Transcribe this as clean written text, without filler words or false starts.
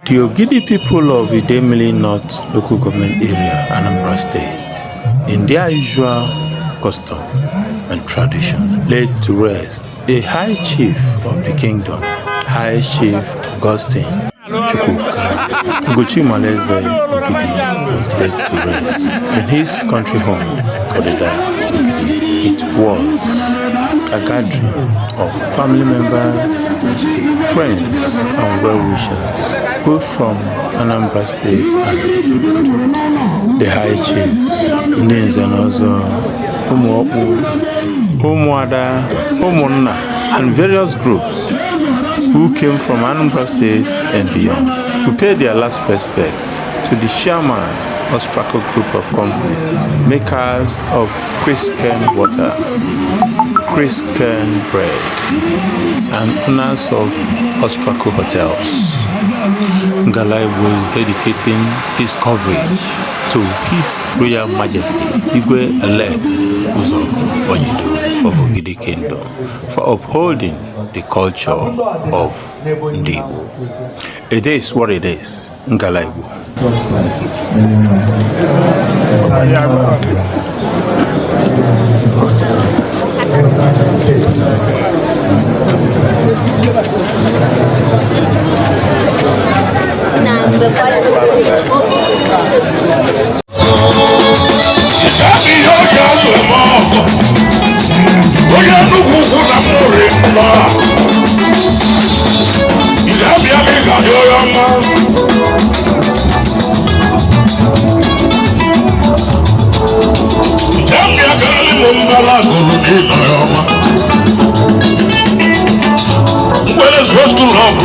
The Ogidi people of Idemili North local government area, Anambra State, in their usual custom and tradition, laid to rest a high chief of the kingdom, High Chief Augustine CHUKWUKA. UGOCHIMALUEZE Ogidi was laid to rest in his country home, Odida Ogidi. It was a gathering of family members, friends, and well-wishers, both from Anambra State and the High Chiefs, Nzenozo, Umuokpu, Umuada, Umunna, and various groups who came from Anambra State and beyond to pay their last respect to the chairman of Ostrako Group of Companies, makers of Christian water, Christian bread, and owners of Ostrako hotels. Ngala was dedicating his coverage to His Royal Majesty Igwe Alex Uzo Onyido of Ogidi Kingdom for upholding the culture of Igbo. It is what it is. Ngala Igbo. When it's supposed to love,